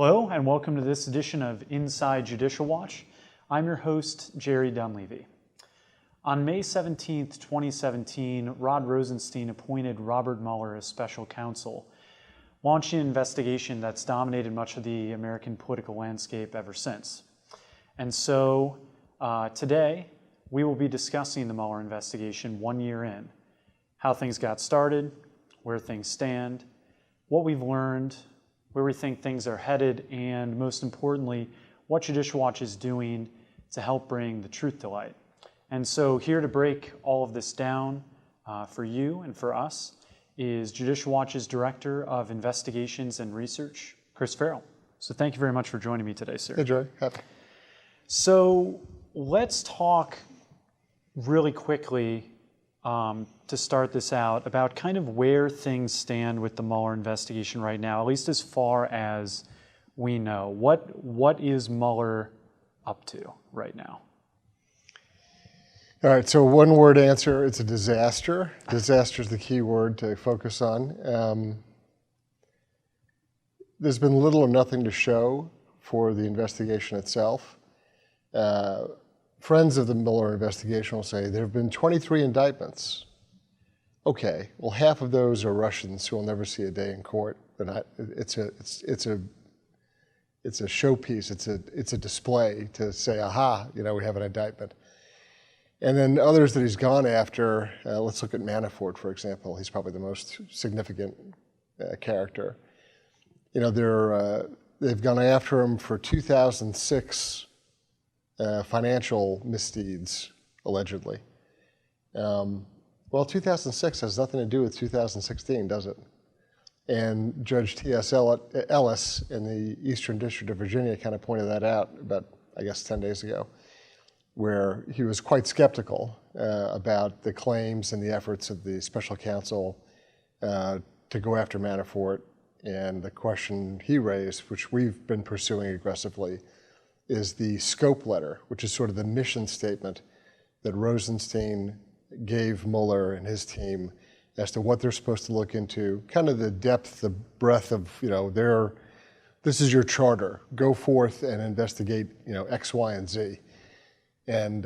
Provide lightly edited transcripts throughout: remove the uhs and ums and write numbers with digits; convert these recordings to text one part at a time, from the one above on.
Hello, and welcome to this edition of Inside Judicial Watch. I'm your host, Jerry Dunleavy. On May 17, 2017, Rod Rosenstein appointed Robert Mueller as special counsel, launching an investigation that's dominated much of the American political landscape ever since. And so today, we will be discussing the Mueller investigation 1 year in, how things got started, where things stand, what we've learned, where we think things are headed, and most importantly, what Judicial Watch is doing to help bring the truth to light. And so here to break all of this down for you and for us is Judicial Watch's Director of Investigations and Research, Chris Farrell. So thank you very much for joining me today, sir. Hey, Jerry. Happy. So let's talk really quickly to start this out about kind of where things stand with the Mueller investigation right now, at least as far as we know. What is Mueller up to right now? All right, so one word answer, it's a disaster. Disaster is the key word to focus on. There's been little or nothing to show for the investigation itself. Friends of the Mueller investigation will say there have been 23 indictments. Okay, well, half of those are Russians who will never see a day in court. It's a showpiece. It's a display to say, aha, we have an indictment. And then others that he's gone after. Let's look at Manafort, for example. He's probably the most significant character. They've gone after him for 2006 financial misdeeds, allegedly. Well, 2006 has nothing to do with 2016, does it? And Judge T.S. Ellis in the Eastern District of Virginia kind of pointed that out about, 10 days ago, where he was quite skeptical about the claims and the efforts of the special counsel to go after Manafort. And the question he raised, which we've been pursuing aggressively, is the scope letter, which is sort of the mission statement that Rosenstein gave Mueller and his team as to what they're supposed to look into, kind of the depth, the breadth of, this is your charter. Go forth and investigate, X, Y, and Z. And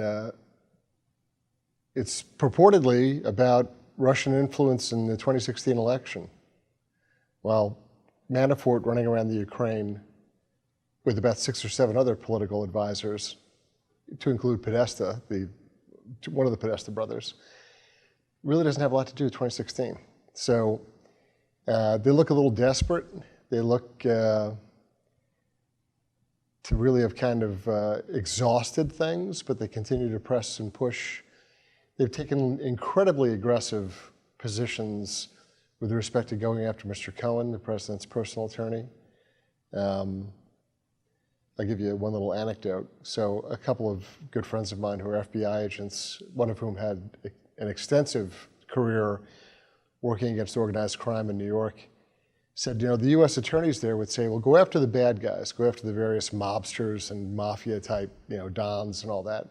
it's purportedly about Russian influence in the 2016 election. Well, Manafort running around the Ukraine with about 6 or 7 other political advisors, to include Podesta, one of the Podesta brothers, really doesn't have a lot to do with 2016. So they look a little desperate. They look to really have kind of exhausted things, but they continue to press and push. They've taken incredibly aggressive positions with respect to going after Mr. Cohen, the president's personal attorney. I'll give you one little anecdote. So a couple of good friends of mine who are FBI agents, one of whom had an extensive career working against organized crime in New York, said, the U.S. attorneys there would say, well, go after the bad guys, go after the various mobsters and mafia type, dons and all that.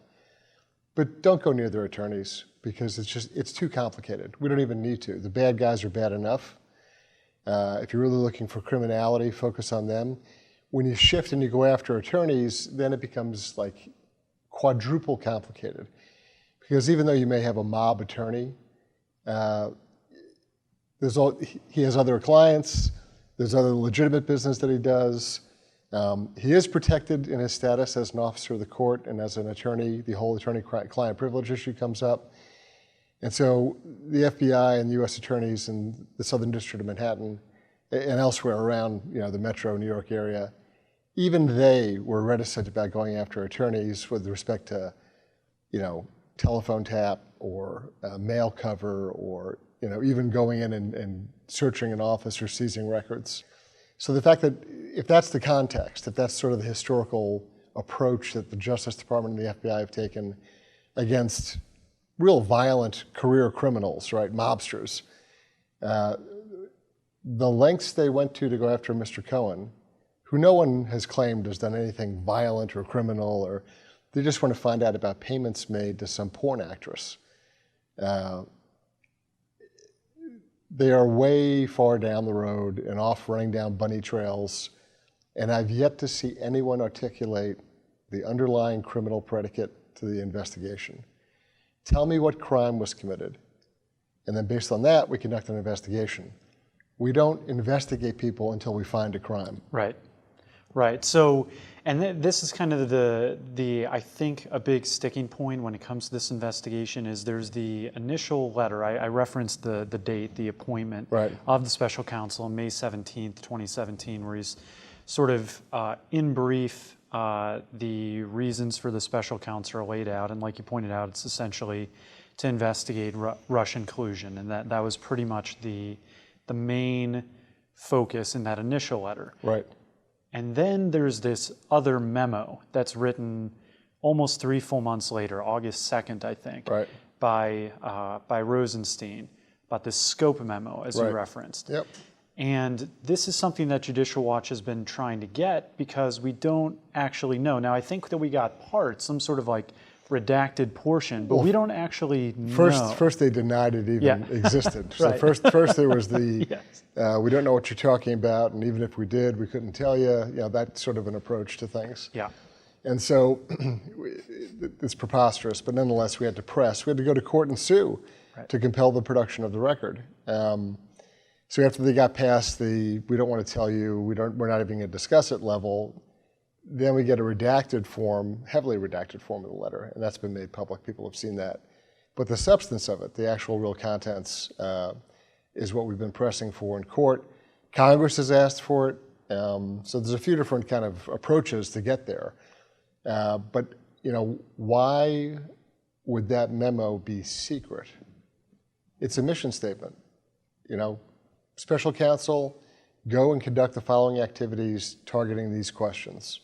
But don't go near their attorneys because it's too complicated. We don't even need to. The bad guys are bad enough. If you're really looking for criminality, focus on them. When you shift and you go after attorneys, then it becomes like quadruple complicated. Because even though you may have a mob attorney, he has other clients, there's other legitimate business that he does. He is protected in his status as an officer of the court, and as an attorney, the whole attorney-client privilege issue comes up. And so the FBI and the U.S. attorneys in the Southern District of Manhattan and elsewhere around the metro New York area, even they were reticent about going after attorneys with respect to, telephone tap or mail cover or, even going in and searching an office or seizing records. So the fact that if that's the context, if that's sort of the historical approach that the Justice Department and the FBI have taken against real violent career criminals, right, mobsters, the lengths they went to go after Mr. Cohen, who no one has claimed has done anything violent or criminal, or they just want to find out about payments made to some porn actress. They are way far down the road and off running down bunny trails And I've yet to see anyone articulate the underlying criminal predicate to the investigation. Tell me what crime was committed. And then based on that, we conduct an investigation. We don't investigate people until we find a crime. Right. Right. So, and this is kind of the I think a big sticking point when it comes to this investigation is there's the initial letter. I referenced the date, the appointment of the special counsel on May 17th, 2017, where he's sort of in brief, the reasons for the special counsel are laid out. And like you pointed out, it's essentially to investigate Russian collusion. And that was pretty much the main focus in that initial letter. Right. And then there's this other memo that's written almost 3 full months later, August 2nd, I think, by Rosenstein, about this scope memo, as you referenced. Yep. And this is something that Judicial Watch has been trying to get because we don't actually know. Now, I think that we got parts, some sort of like redacted portion, but we don't actually know. First they denied it even existed. So first there was the, we don't know what you're talking about, and even if we did, we couldn't tell you. You know, that sort of an approach to things. Yeah. And so it's preposterous, but nonetheless, we had to press. We had to go to court and sue to compel the production of the record. So after they got past the, we don't want to tell you, we're not even going to discuss it level, then we get a redacted form, heavily redacted form of the letter, and that's been made public. People have seen that. But the substance of it, the actual real contents, is what we've been pressing for in court. Congress has asked for it, so there's a few different kind of approaches to get there. But you know, why would that memo be secret? It's a mission statement. You know, special counsel, go and conduct the following activities targeting these questions.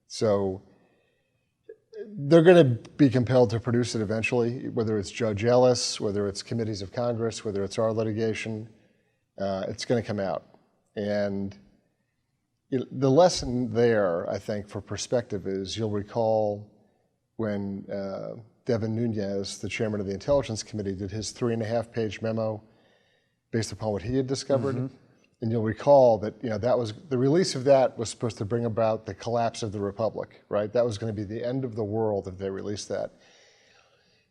So they're going to be compelled to produce it eventually, whether it's Judge Ellis, whether it's committees of Congress, whether it's our litigation, it's going to come out. And the lesson there, I think, for perspective is, you'll recall when Devin Nunes, the chairman of the Intelligence Committee, did his 3.5-page memo based upon what he had discovered. And you'll recall that, you know, that was, the release of that was supposed to bring about the collapse of the Republic, right? That was going to be the end of the world if they released that.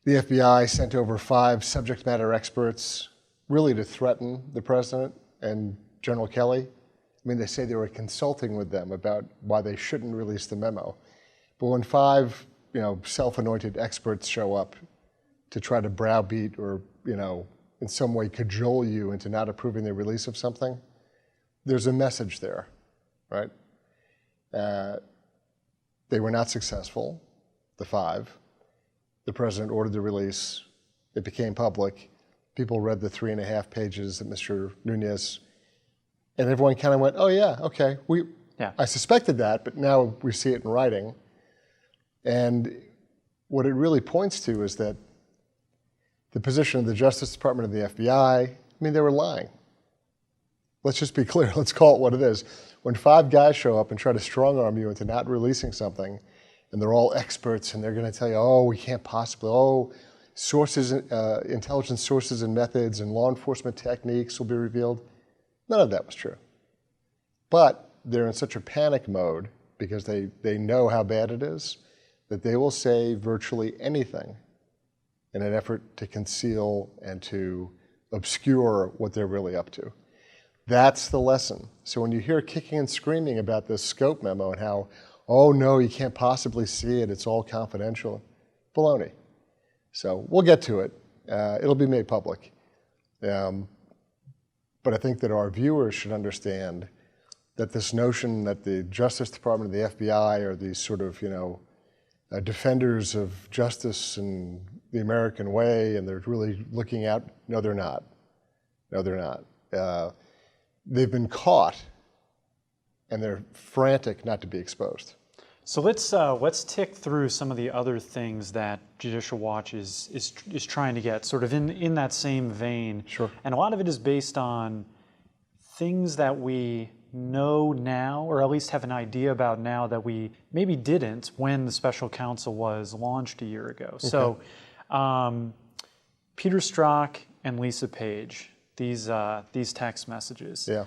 The FBI sent over 5 subject matter experts really to threaten the president and General Kelly. I mean, they say they were consulting with them about why they shouldn't release the memo. But when 5, you know, self-anointed experts show up to try to browbeat or, you know, in some way cajole you into not approving the release of something, there's a message there, right? They were not successful, the 5. The president ordered the release. It became public. People read the 3.5 pages that Mr. Nunes, and everyone kind of went, oh yeah, okay. I suspected that, but now we see it in writing. And what it really points to is that the position of the Justice Department and the FBI, I mean, they were lying. Let's just be clear. Let's call it what it is. When 5 guys show up and try to strong-arm you into not releasing something, and they're all experts, and they're going to tell you, oh, we can't possibly, oh, sources, intelligence sources and methods and law enforcement techniques will be revealed. None of that was true. But they're in such a panic mode because they know how bad it is that they will say virtually anything in an effort to conceal and to obscure what they're really up to. That's the lesson. So when you hear kicking and screaming about this scope memo and how, oh no, you can't possibly see it, it's all confidential, baloney. So we'll get to it. It'll be made public. But I think that our viewers should understand that this notion that the Justice Department and the FBI are these sort of, you know, defenders of justice and the American way, and they're really looking out, no, they're not. No, they're not. They've been caught, and they're frantic not to be exposed. So let's tick through some of the other things that Judicial Watch is trying to get, sort of in that same vein. Sure. And a lot of it is based on things that we know now, or at least have an idea about now that we maybe didn't when the special counsel was launched a year ago. Okay. So Peter Strzok and Lisa Page, these text messages. Yeah.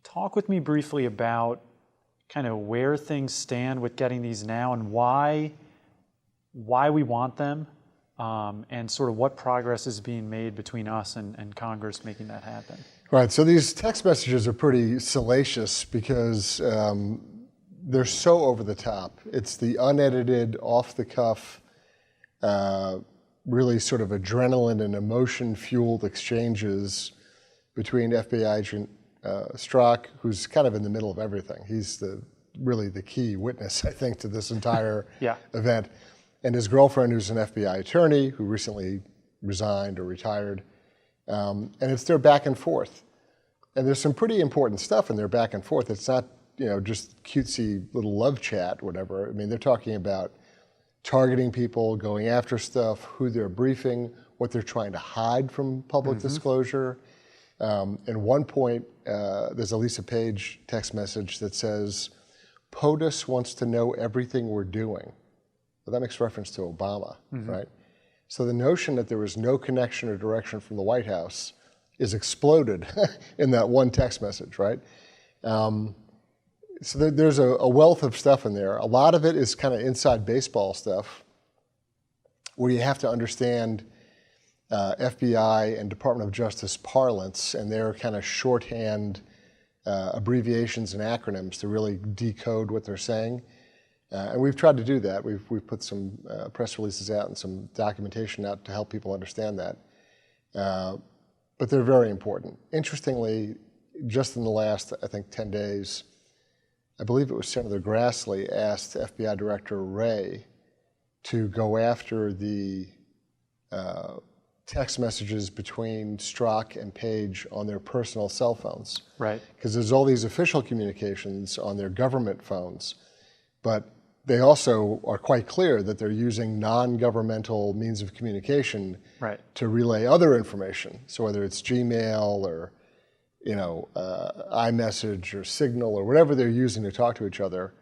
talk with me briefly about kind of where things stand with getting these now and why we want them, and sort of what progress is being made between us and Congress making that happen. Right, so these text messages are pretty salacious because they're so over the top. It's the unedited, off-the-cuff, really sort of adrenaline and emotion-fueled exchanges between FBI agent Strzok, who's kind of in the middle of everything. He's really the key witness, I think, to this entire event. And his girlfriend, who's an FBI attorney, who recently resigned or retired. And it's their back and forth. And there's some pretty important stuff in their back and forth. It's not, just cutesy little love chat, whatever. I mean, they're talking about targeting people, going after stuff, who they're briefing, what they're trying to hide from public disclosure. At one point, there's a Lisa Page text message that says, POTUS wants to know everything we're doing. Well, that makes reference to Obama, right? So the notion that there was no connection or direction from the White House is exploded in that one text message, right? So there's a wealth of stuff in there. A lot of it is kind of inside baseball stuff where you have to understand FBI and Department of Justice parlance and their kind of shorthand abbreviations and acronyms to really decode what they're saying. And we've tried to do that. We've put some press releases out and some documentation out to help people understand that. But they're very important. Interestingly, just in the last, I think, 10 days, I believe it was Senator Grassley asked FBI Director Wray to go after the text messages between Strzok and Page on their personal cell phones. Right. Because there's all these official communications on their government phones, but they also are quite clear that they're using non-governmental means of communication to relay other information. So whether it's Gmail or iMessage or Signal or whatever they're using to talk to each other,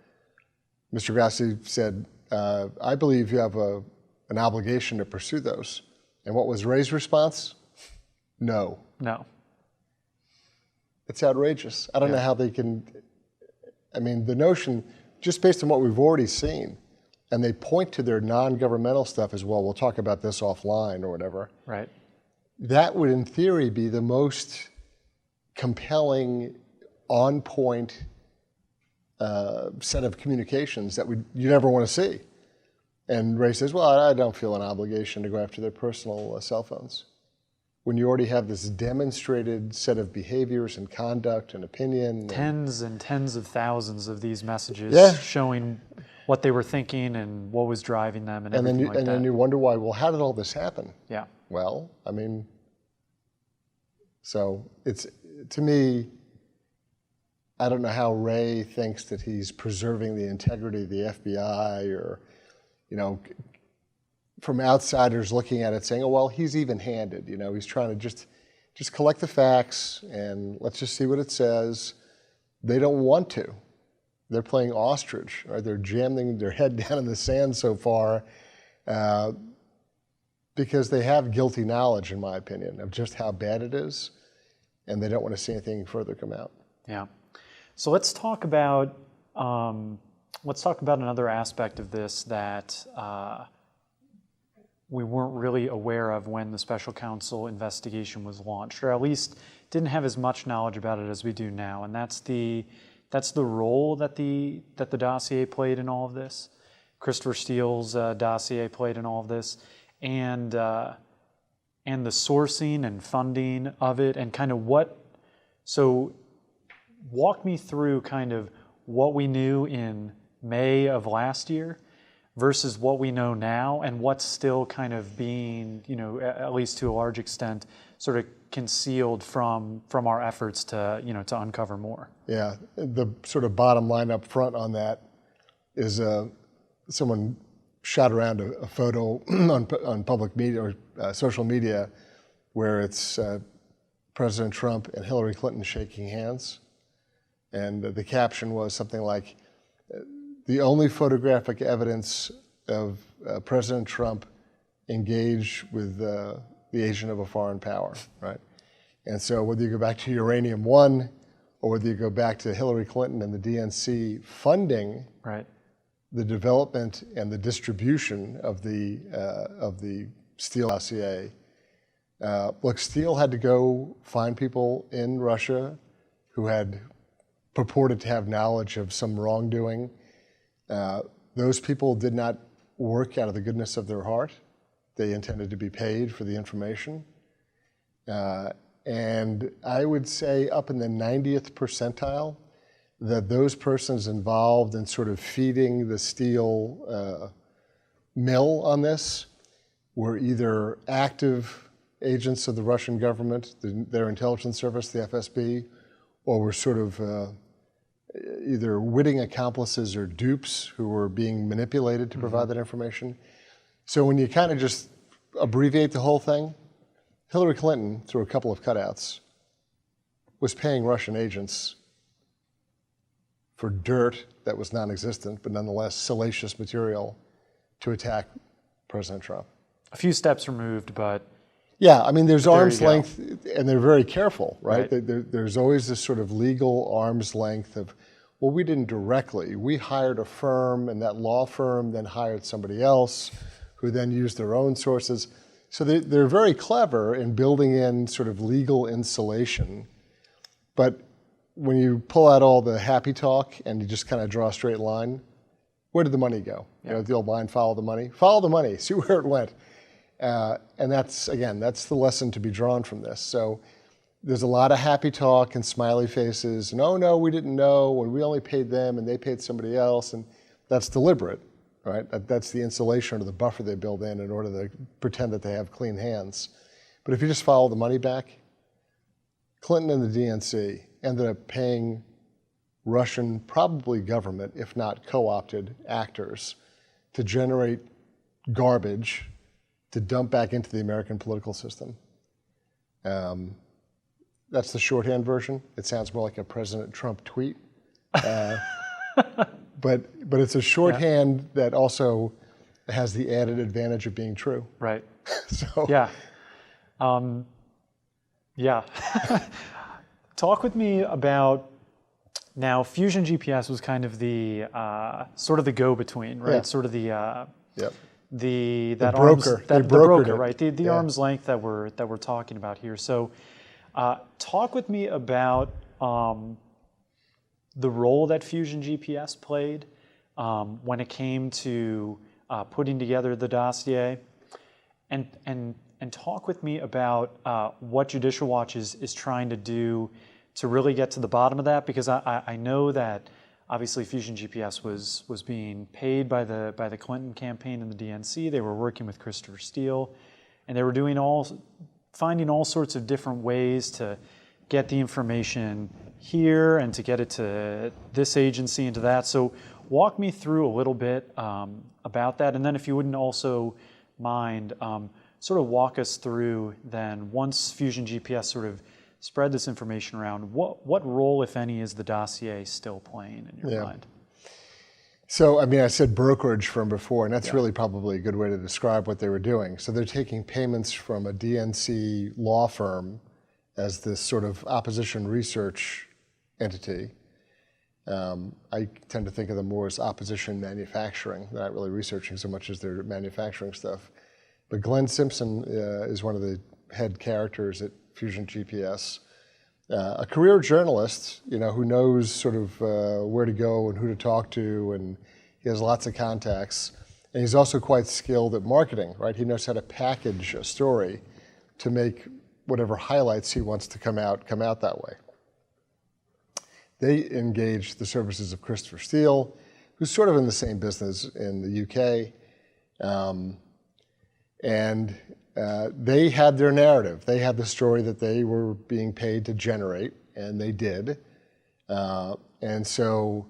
Mr. Grassley said, I believe you have an obligation to pursue those. And what was Ray's response? No. No. It's outrageous. I don't know how they can, the notion, just based on what we've already seen, and they point to their non-governmental stuff as well, we'll talk about this offline or whatever. Right. That would, in theory, be the most compelling, on-point set of communications that you never want to see. And Ray says, well, I don't feel an obligation to go after their personal cell phones. When you already have this demonstrated set of behaviors and conduct and opinion. Tens and tens of thousands of these messages showing what they were thinking and what was driving them and everything like that. And then you wonder why, well, how did all this happen? Yeah. Well, so it's, to me, I don't know how Ray thinks that he's preserving the integrity of the FBI or, from outsiders looking at it saying, oh, well, he's even-handed. He's trying to just collect the facts and let's just see what it says. They don't want to. They're playing ostrich, right? They're jamming their head down in the sand so far because they have guilty knowledge, in my opinion, of just how bad it is, and they don't want to see anything further come out. Yeah. So let's talk about another aspect of this that we weren't really aware of when the special counsel investigation was launched, or at least didn't have as much knowledge about it as we do now, and that's the role that the dossier played in all of this. Christopher Steele's dossier played in all of this, and the sourcing and funding of it, and kind of what. So, walk me through kind of what we knew in May of last year versus what we know now, and what's still kind of being, at least to a large extent, sort of concealed from our efforts to, to uncover more. Yeah, the sort of bottom line up front on that is someone shot around a photo on public media or social media where it's President Trump and Hillary Clinton shaking hands. And the caption was something like, the only photographic evidence of President Trump engaged with the agent of a foreign power, right? And so whether you go back to Uranium One or whether you go back to Hillary Clinton and the DNC funding the development and the distribution of the Steele dossier. Look, Steele had to go find people in Russia who had purported to have knowledge of some wrongdoing. Those people did not work out of the goodness of their heart. They intended to be paid for the information. And I would say up in the 90th percentile that those persons involved in sort of feeding the Steele mill on this were either active agents of the Russian government, their intelligence service, the FSB, or were sort of either witting accomplices or dupes who were being manipulated to provide that information. So when you kind of just abbreviate the whole thing, Hillary Clinton, through a couple of cutouts, was paying Russian agents for dirt that was non-existent, but nonetheless salacious material to attack President Trump. A few steps removed, but... Yeah, I mean, there's arm's length, and they're very careful, right? There's always this sort of legal arm's length of, well, we didn't directly. We hired a firm, and that law firm then hired somebody else, who then used their own sources. So they're very clever in building in sort of legal insulation. But when you pull out all the happy talk and you just kind of draw a straight line, where did the money go? You know, the old line, follow the money. Follow the money, see where it went. And that's, again, that's the lesson to be drawn from this. So there's a lot of happy talk and smiley faces, and oh no, we didn't know, and we only paid them and they paid somebody else, and that's deliberate, right? That's the insulation or the buffer they build in order to pretend that they have clean hands. But if you just follow the money back, Clinton and the DNC ended up paying Russian, probably government, if not co-opted actors, to generate garbage to dump back into the American political system. That's the shorthand version. It sounds more like a President Trump tweet. But it's a shorthand that also has the added advantage of being true. Right. So yeah. Yeah. Talk with me about, now Fusion GPS was kind of the sort of the go-between, right? Sort of the that broker, the broker, right? The arm's length that we're talking about here. So, talk with me about the role that Fusion GPS played when it came to putting together the dossier, and talk with me about what Judicial Watch is trying to do to really get to the bottom of that, because I know that obviously Fusion GPS was being paid by the Clinton campaign and the DNC. They were working with Christopher Steele, and they were finding all sorts of different ways to get the information here and to get it to this agency and to that. So walk me through a little bit about that, and then if you wouldn't also mind, sort of walk us through then, once Fusion GPS sort of spread this information around, what role, if any, is the dossier still playing in your mind? So, I mean, I said brokerage from before, and that's really probably a good way to describe what they were doing. So they're taking payments from a DNC law firm as this sort of opposition research entity. I tend to think of them more as opposition manufacturing. They're not really researching so much as they're manufacturing stuff. But Glenn Simpson is one of the head characters at Fusion GPS, a career journalist, who knows sort of where to go and who to talk to, and he has lots of contacts. And he's also quite skilled at marketing, right? He knows how to package a story to make whatever highlights he wants to come out that way. They engaged the services of Christopher Steele, who's sort of in the same business in the UK, and they had their narrative. They had the story that they were being paid to generate, and they did. And so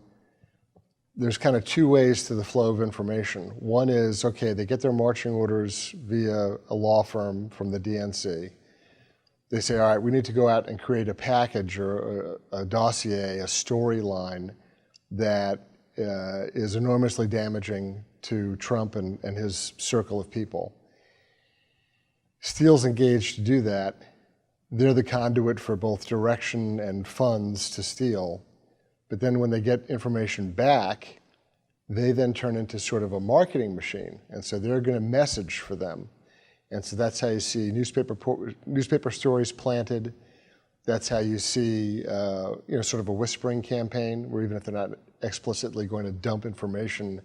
there's kind of two ways to the flow of information. One is, okay, they get their marching orders via a law firm from the DNC. They say, all right, we need to go out and create a package or a dossier, a storyline that is enormously damaging to Trump and his circle of people. Steele's engaged to do that, they're the conduit for both direction and funds to steal. But then when they get information back, they then turn into sort of a marketing machine. And so they're going to message for them. And so that's how you see newspaper stories planted. That's how you see sort of a whispering campaign, where even if they're not explicitly going to dump information,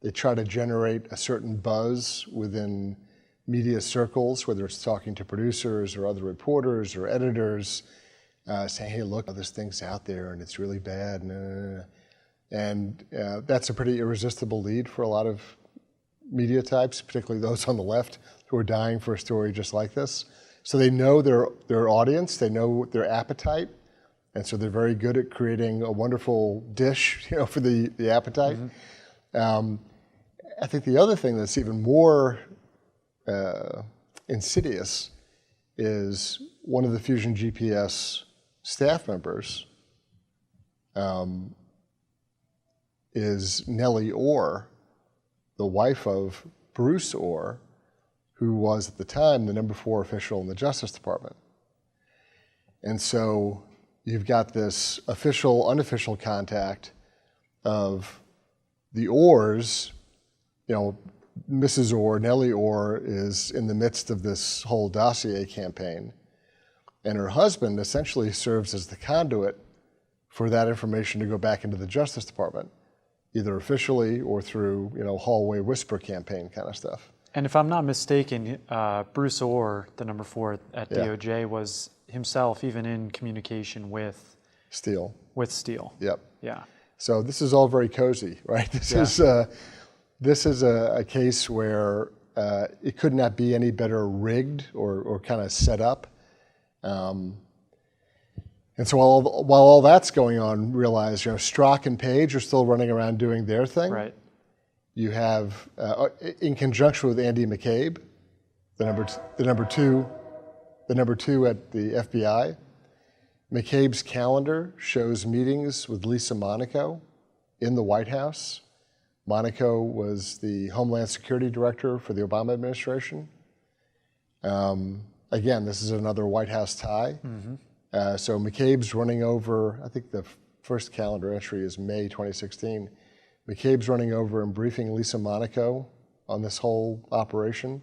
they try to generate a certain buzz within media circles, whether it's talking to producers or other reporters or editors, saying, hey, look, this thing's out there and it's really bad. And that's a pretty irresistible lead for a lot of media types, particularly those on the left who are dying for a story just like this. So they know their audience, they know their appetite, and so they're very good at creating a wonderful dish, for the appetite. Mm-hmm. I think the other thing that's even more insidious is one of the Fusion GPS staff members is Nellie Orr, the wife of Bruce Orr, who was at the time the number 4 official in the Justice Department. And so you've got this official, unofficial contact of the Orrs. Mrs. Orr, Nellie Orr, is in the midst of this whole dossier campaign, and her husband essentially serves as the conduit for that information to go back into the Justice Department, either officially or through, hallway whisper campaign kind of stuff. And if I'm not mistaken, Bruce Orr, the number 4 at DOJ, was himself even in communication with Steele. Yep. Yeah. So this is all very cozy, right? This is a case where it could not be any better rigged or kind of set up. And so while all that's going on, realize, Strzok and Page are still running around doing their thing. Right. You have, in conjunction with Andy McCabe, the number two at the FBI, McCabe's calendar shows meetings with Lisa Monaco in the White House. Monaco was the Homeland Security Director for the Obama administration. Again, this is another White House tie. Mm-hmm. So McCabe's running over, I think the first calendar entry is May 2016. McCabe's running over and briefing Lisa Monaco on this whole operation.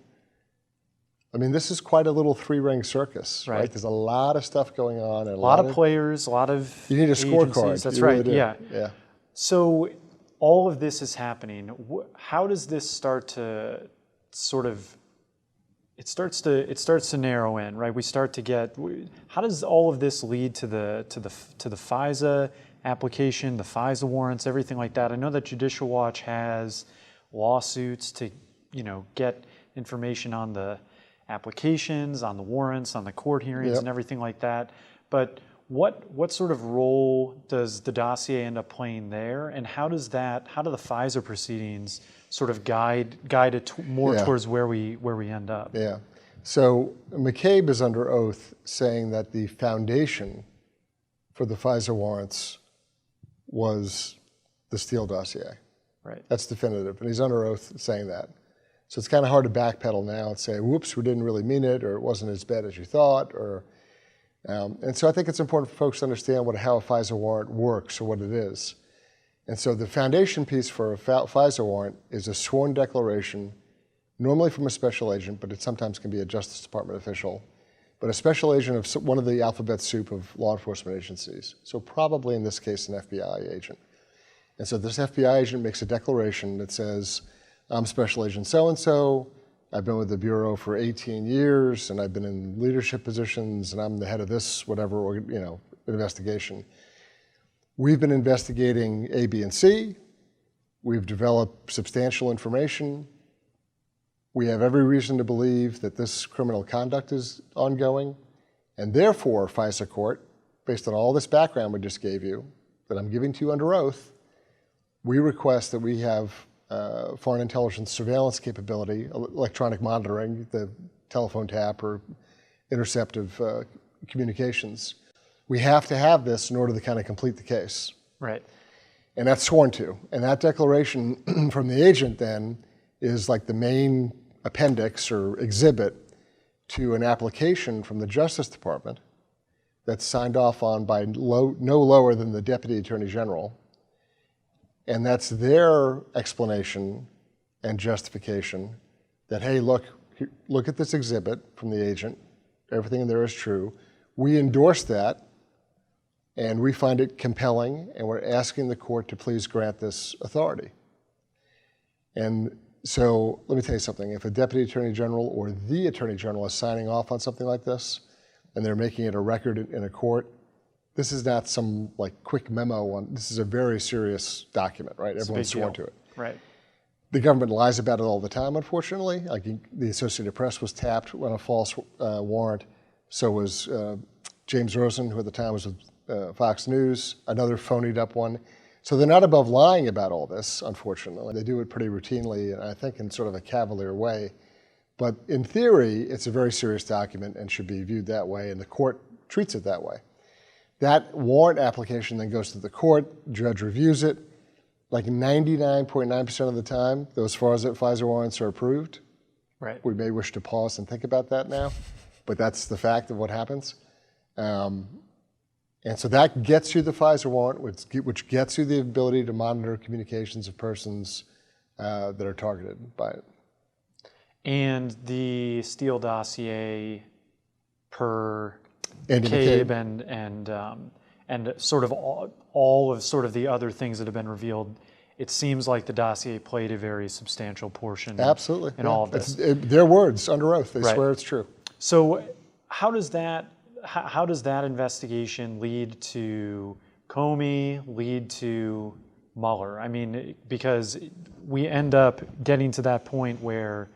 I mean, this is quite a little 3-ring circus, right? There's a lot of stuff going on. And a lot of players, a lot of You need a scorecard. That's you right, really yeah. So all of this is happening. How does this start to sort of, it starts to narrow in, right? We start to get, how does all of this lead to the FISA application, the FISA warrants, everything like that? I know that Judicial Watch has lawsuits to, get information on the applications, on the warrants, on the court hearings, and everything like that. But what sort of role does the dossier end up playing there, and how do the FISA proceedings sort of guide it more towards where we end up? Yeah. So McCabe is under oath saying that the foundation for the FISA warrants was the Steele dossier. Right. That's definitive, and he's under oath saying that. So it's kind of hard to backpedal now and say, whoops, we didn't really mean it, or it wasn't as bad as you thought, and so I think it's important for folks to understand how a FISA warrant works or what it is. And so the foundation piece for a FISA warrant is a sworn declaration, normally from a special agent, but it sometimes can be a Justice Department official, but a special agent of one of the alphabet soup of law enforcement agencies. So probably in this case, an FBI agent. And so this FBI agent makes a declaration that says, I'm Special Agent so-and-so, I've been with the Bureau for 18 years, and I've been in leadership positions, and I'm the head of this, whatever, investigation. We've been investigating A, B, and C. We've developed substantial information. We have every reason to believe that this criminal conduct is ongoing, and therefore, FISA court, based on all this background we just gave you, that I'm giving to you under oath, we request that we have foreign intelligence surveillance capability, electronic monitoring, the telephone tap or interceptive communications. We have to have this in order to kind of complete the case. Right. And that's sworn to. And that declaration from the agent then is like the main appendix or exhibit to an application from the Justice Department that's signed off on by no lower than the Deputy Attorney General. And that's their explanation and justification that, hey, look at this exhibit from the agent. Everything in there is true. We endorse that, and we find it compelling, and we're asking the court to please grant this authority. And so let me tell you something. If a Deputy Attorney General or the Attorney General is signing off on something like this, and they're making it a record in a court, this is not some like quick memo. This is a very serious document, right? Everyone's sworn to it. Right. The government lies about it all the time, unfortunately. Like the Associated Press was tapped on a false warrant. So was James Rosen, who at the time was with Fox News, another phonied up one. So they're not above lying about all this, unfortunately. They do it pretty routinely, and I think in sort of a cavalier way. But in theory, it's a very serious document and should be viewed that way, and the court treats it that way. That warrant application then goes to the court, judge reviews it. Like 99.9% of the time, those FISA warrants are approved. Right. We may wish to pause and think about that now, but that's the fact of what happens. And so that gets you the FISA warrant, which gets you the ability to monitor communications of persons that are targeted by it. And the Steele dossier per Andy McCabe and sort of all of sort of the other things that have been revealed, it seems like the dossier played a very substantial portion Absolutely. in all of this. Their words under oath. They swear it's true. So how does that investigation lead to Comey, lead to Mueller? I mean, because we end up getting to that point where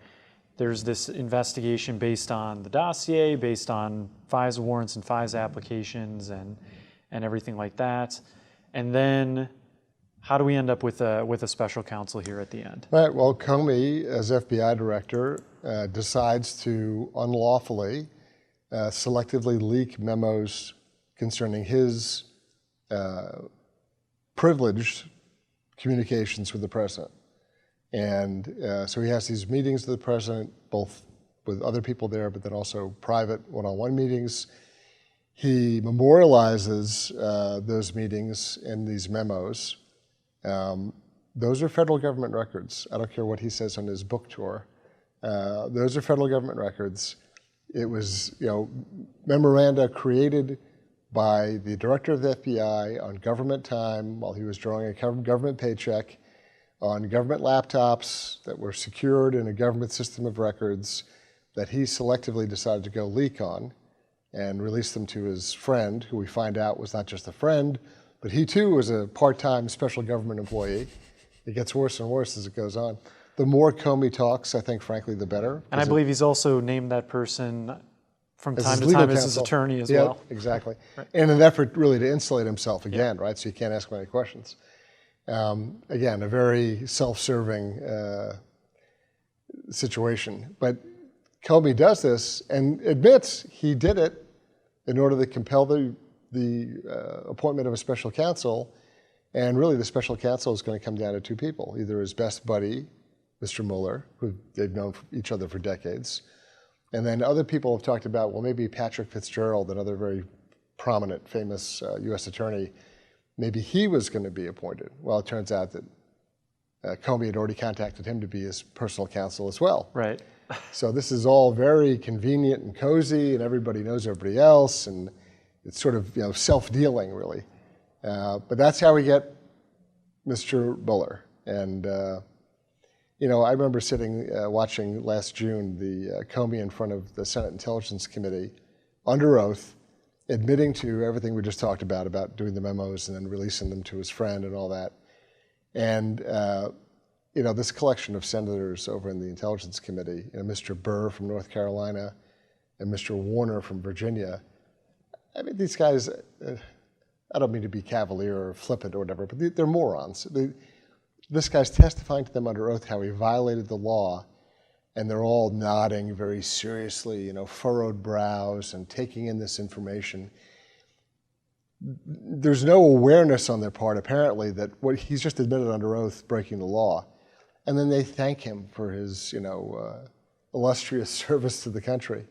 there's this investigation based on the dossier, based on FISA warrants and FISA applications and everything like that. And then how do we end up with a special counsel here at the end? Right, well, Comey, as FBI director, decides to unlawfully, selectively leak memos concerning his privileged communications with the president. And so he has these meetings with the president, both with other people there, but then also private one-on-one meetings. He memorializes those meetings in these memos. Those are federal government records. I don't care what he says on his book tour. Those are federal government records. It was, memoranda created by the director of the FBI on government time while he was drawing a government paycheck on government laptops that were secured in a government system of records that he selectively decided to go leak on and release them to his friend, who we find out was not just a friend, but he too was a part-time special government employee. It gets worse and worse as it goes on. The more Comey talks, I think, frankly, the better. And I believe he's also named that person from time to time as his attorney as well. Yeah, exactly. Right. In an effort really to insulate himself again, right? So you can't ask him any questions. Again, a very self-serving situation. But Comey does this and admits he did it in order to compel the appointment of a special counsel. And really the special counsel is going to come down to two people, either his best buddy, Mr. Mueller, who they've known each other for decades, and then other people have talked about, well, maybe Patrick Fitzgerald, another very prominent, famous U.S. attorney, maybe he was going to be appointed. Well, it turns out that Comey had already contacted him to be his personal counsel as well. Right. So this is all very convenient and cozy, and everybody knows everybody else, and it's sort of self-dealing, really. But that's how we get Mr. Mueller. And I remember sitting watching last June the Comey in front of the Senate Intelligence Committee under oath, admitting to everything we just talked about doing the memos and then releasing them to his friend and all that. And this collection of senators over in the Intelligence Committee, Mr. Burr from North Carolina and Mr. Warner from Virginia. I mean, these guys, I don't mean to be cavalier or flippant or whatever, but they're morons. This guy's testifying to them under oath how he violated the law, and they're all nodding very seriously, furrowed brows and taking in this information. There's no awareness on their part, apparently, that what he's just admitted under oath breaking the law. And then they thank him for his, illustrious service to the country.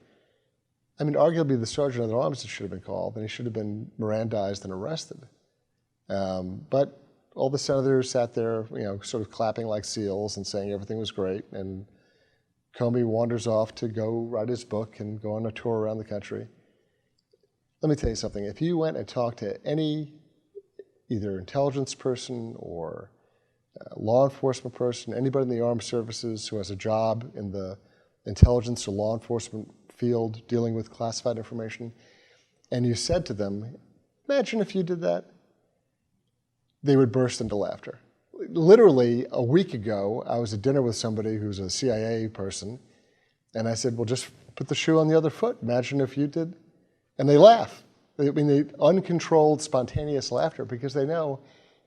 I mean, arguably the sergeant at arms should have been called, and he should have been Mirandized and arrested. But all the senators sat there, sort of clapping like seals and saying everything was great. And Comey wanders off to go write his book and go on a tour around the country. Let me tell you something. If you went and talked to any either intelligence person or law enforcement person, anybody in the armed services who has a job in the intelligence or law enforcement field dealing with classified information, and you said to them, imagine if you did that, they would burst into laughter. Literally, a week ago, I was at dinner with somebody who's a CIA person, and I said, well, just put the shoe on the other foot. Imagine if you did. And they laugh. I mean, the uncontrolled, spontaneous laughter, because they know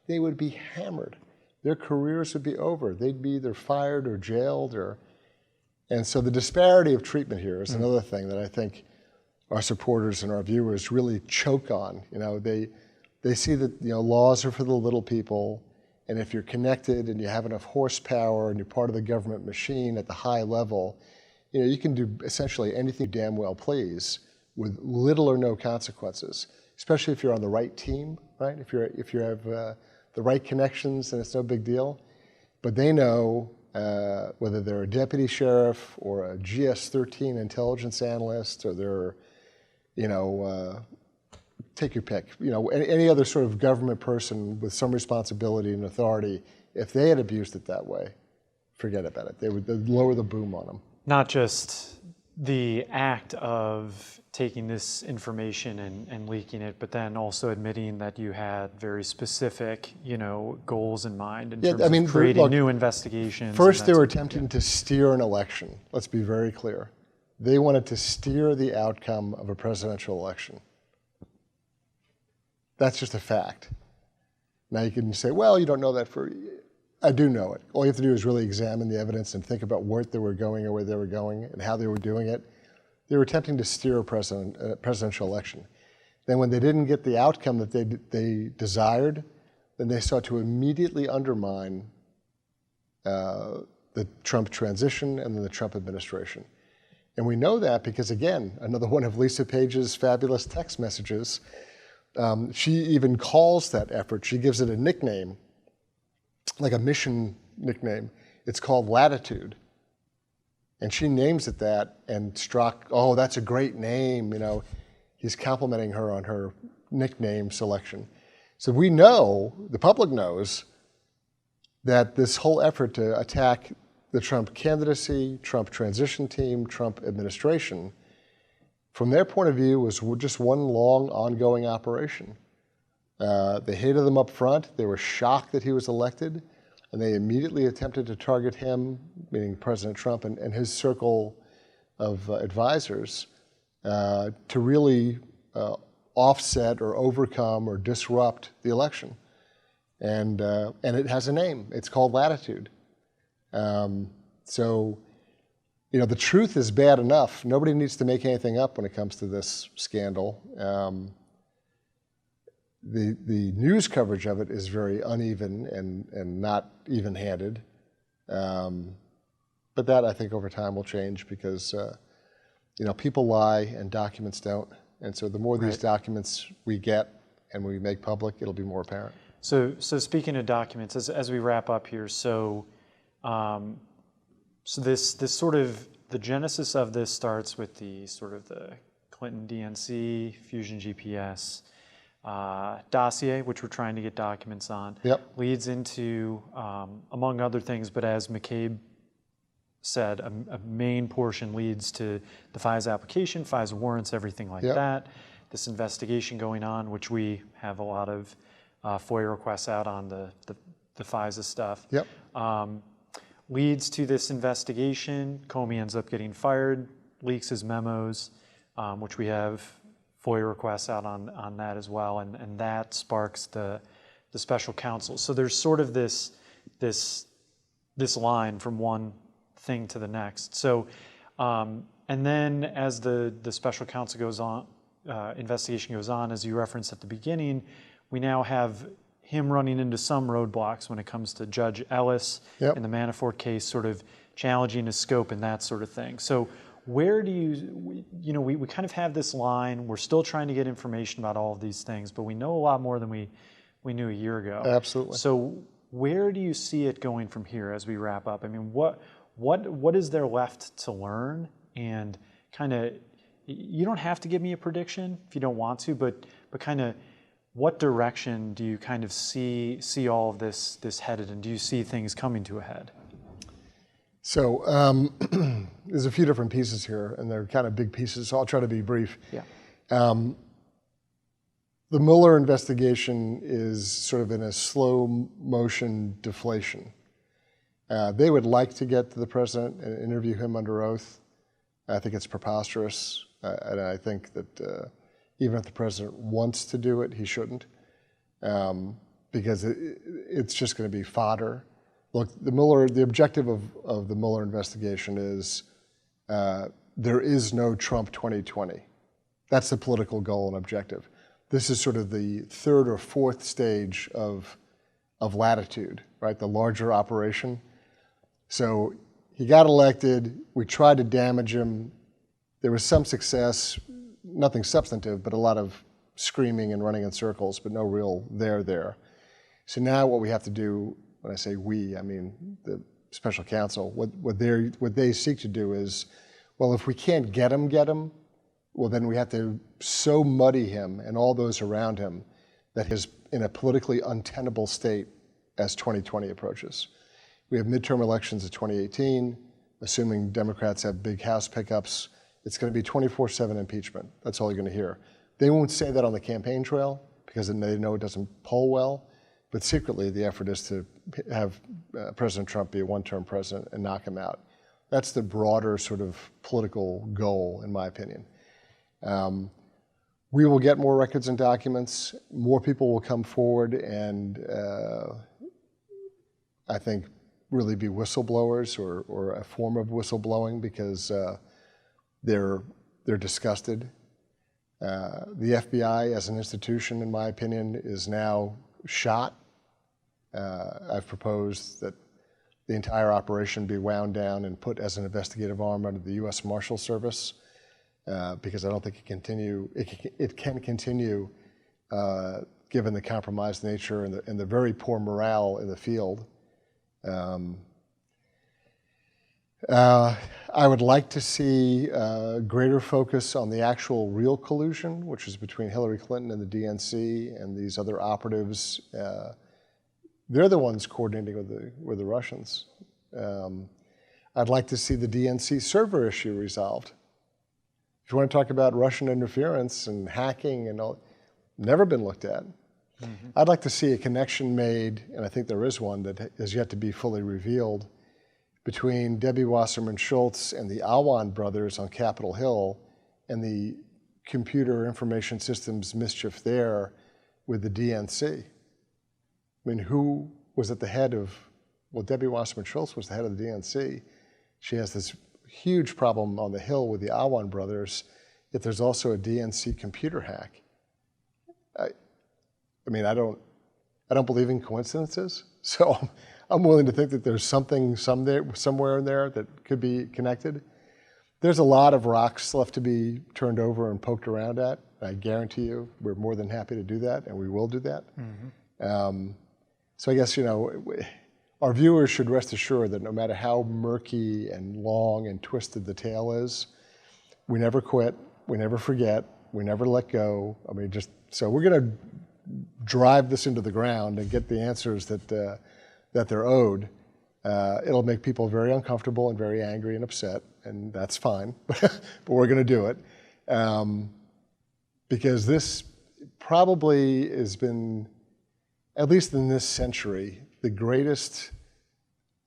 they would be hammered. Their careers would be over. They'd be either fired or jailed. And so the disparity of treatment here is another thing that I think our supporters and our viewers really choke on. They see that laws are for the little people, and if you're connected and you have enough horsepower and you're part of the government machine at the high level, you can do essentially anything you damn well please with little or no consequences, especially if you're on the right team, right? If you have the right connections, then it's no big deal. But they know whether they're a deputy sheriff or a GS-13 intelligence analyst, or they're, take your pick, any other sort of government person with some responsibility and authority, if they had abused it that way, forget about it. They'd lower the boom on them. Not just the act of taking this information and leaking it, but then also admitting that you had very specific, goals in mind in terms of creating new investigations. First, they were attempting to steer an election. Let's be very clear. They wanted to steer the outcome of a presidential election. That's just a fact. Now you can say, well, you don't know that I do know it. All you have to do is really examine the evidence and think about where they were going or where they were going and how they were doing it. They were attempting to steer a presidential election. Then when they didn't get the outcome that they desired, then they sought to immediately undermine the Trump transition and then the Trump administration. And we know that because, again, another one of Lisa Page's fabulous text messages, she even calls that effort, she gives it a nickname, like a mission nickname. It's called Latitude. And she names it that, and Strzok, oh, that's a great name. He's complimenting her on her nickname selection. So we know, the public knows, that this whole effort to attack the Trump candidacy, Trump transition team, Trump administration, from their point of view, was just one long, ongoing operation. They hated him up front. They were shocked that he was elected. And they immediately attempted to target him, meaning President Trump and his circle of advisors, to really offset or overcome or disrupt the election. And it has a name. It's called Latitude. So, the truth is bad enough. Nobody needs to make anything up when it comes to this scandal. The news coverage of it is very uneven and not even-handed. But that, I think, over time will change because, people lie and documents don't. And so the more these documents we get and we make public, it'll be more apparent. So speaking of documents, as we wrap up here, so this sort of, the genesis of this starts with the sort of the Clinton DNC, Fusion GPS, dossier, which we're trying to get documents on, leads into, among other things, but as McCabe said, a main portion leads to the FISA application, FISA warrants, everything like that. This investigation going on, which we have a lot of FOIA requests out on the FISA stuff, leads to this investigation. Comey ends up getting fired, leaks his memos, which we have FOIA requests out on that as well, and that sparks the special counsel. So there's sort of this line from one thing to the next. So, and then as the special counsel goes on, investigation goes on, as you referenced at the beginning, we now have him running into some roadblocks when it comes to Judge Ellis in the Manafort case, sort of challenging his scope and that sort of thing. So where do we kind of have this line, we're still trying to get information about all of these things, but we know a lot more than we knew a year ago. Absolutely. So where do you see it going from here as we wrap up? I mean, what is there left to learn? And kind of, you don't have to give me a prediction if you don't want to, but kind of what direction do you kind of see all of this headed, and do you see things coming to a head? So there's a few different pieces here, and they're kind of big pieces, so I'll try to be brief. Yeah. The Mueller investigation is sort of in a slow motion deflation. They would like to get to the president and interview him under oath. I think it's preposterous, and I think that even if the president wants to do it, he shouldn't, because it's just going to be fodder. Look, the objective of the Mueller investigation is there is no Trump 2020. That's the political goal and objective. This is sort of the third or fourth stage of latitude, right? The larger operation. So he got elected. We tried to damage him. There was some success, nothing substantive, but a lot of screaming and running in circles, but no real there. So now what we have to do, when I say we, I mean the special counsel, what they seek to do is, well, if we can't get him, well, then we have to so muddy him and all those around him that he's in a politically untenable state as 2020 approaches. We have midterm elections in 2018, assuming Democrats have big House pickups. It's going to be 24/7 impeachment. That's all you're going to hear. They won't say that on the campaign trail because they know it doesn't poll well, but secretly the effort is to have President Trump be a one-term president and knock him out. That's the broader sort of political goal, in my opinion. We will get more records and documents. More people will come forward and I think really be whistleblowers or a form of whistleblowing because they're disgusted. The FBI as an institution, in my opinion, is now shot. I've proposed that the entire operation be wound down and put as an investigative arm under the U.S. Marshal Service. Because I don't think it can continue given the compromised nature and the very poor morale in the field. I would like to see greater focus on the actual real collusion, which is between Hillary Clinton and the DNC and these other operatives. They're the ones coordinating with the Russians. I'd like to see the DNC server issue resolved. If you want to talk about Russian interference and hacking and all, never been looked at. Mm-hmm. I'd like to see a connection made, and I think there is one that has yet to be fully revealed, between Debbie Wasserman Schultz and the Awan brothers on Capitol Hill and the computer information systems mischief there with the DNC. I mean, who was at the head of, well, Debbie Wasserman Schultz was the head of the DNC. She has this huge problem on the Hill with the Awan brothers, yet there's also a DNC computer hack. I mean, I don't believe in coincidences, so I'm willing to think that there's something somewhere in there that could be connected. There's a lot of rocks left to be turned over and poked around at. I guarantee you, we're more than happy to do that, and we will do that. Mm-hmm. So I guess, our viewers should rest assured that no matter how murky and long and twisted the tale is, we never quit, we never forget, we never let go. I mean, so we're going to drive this into the ground and get the answers that they're owed. It'll make people very uncomfortable and very angry and upset, and that's fine, but we're going to do it. Because this probably has been, at least in this century, the greatest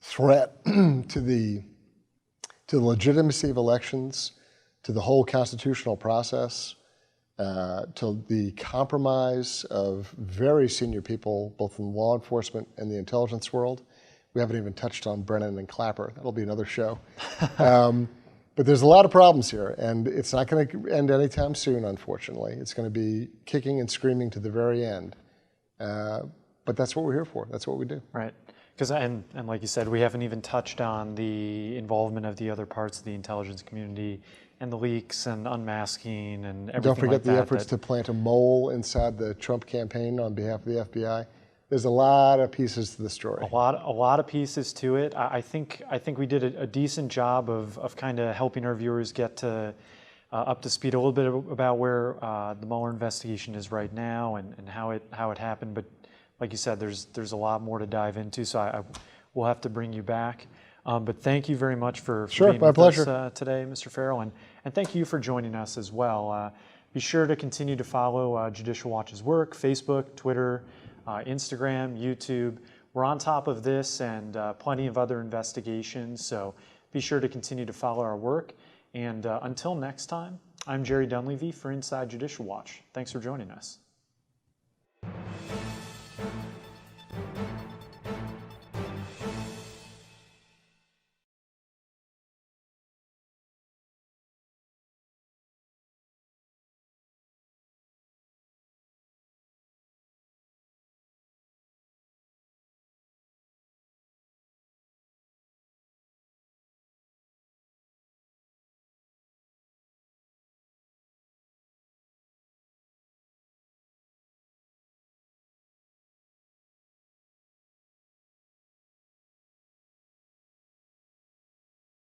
threat to the legitimacy of elections, to the whole constitutional process, to the compromise of very senior people, both in law enforcement and the intelligence world. We haven't even touched on Brennan and Clapper. That'll be another show. But there's a lot of problems here, and it's not going to end anytime soon, unfortunately. It's going to be kicking and screaming to the very end. But that's what we're here for. That's what we do. Right. Because, and like you said, we haven't even touched on the involvement of the other parts of the intelligence community and the leaks and unmasking and everything. Don't forget like the efforts to plant a mole inside the Trump campaign on behalf of the FBI. There's a lot of pieces to the story. A lot of pieces to it. I think we did a decent job of kind of helping our viewers get to up to speed a little bit about where the Mueller investigation is right now and how it happened. But like you said, there's a lot more to dive into. So we'll have to bring you back. But thank you very much for being with us today, Mr. Farrell, and thank you for joining us as well. Be sure to continue to follow Judicial Watch's work: Facebook, Twitter, Instagram, YouTube. We're on top of this and plenty of other investigations. So be sure to continue to follow our work. And until next time, I'm Jerry Dunleavy for Inside Judicial Watch. Thanks for joining us.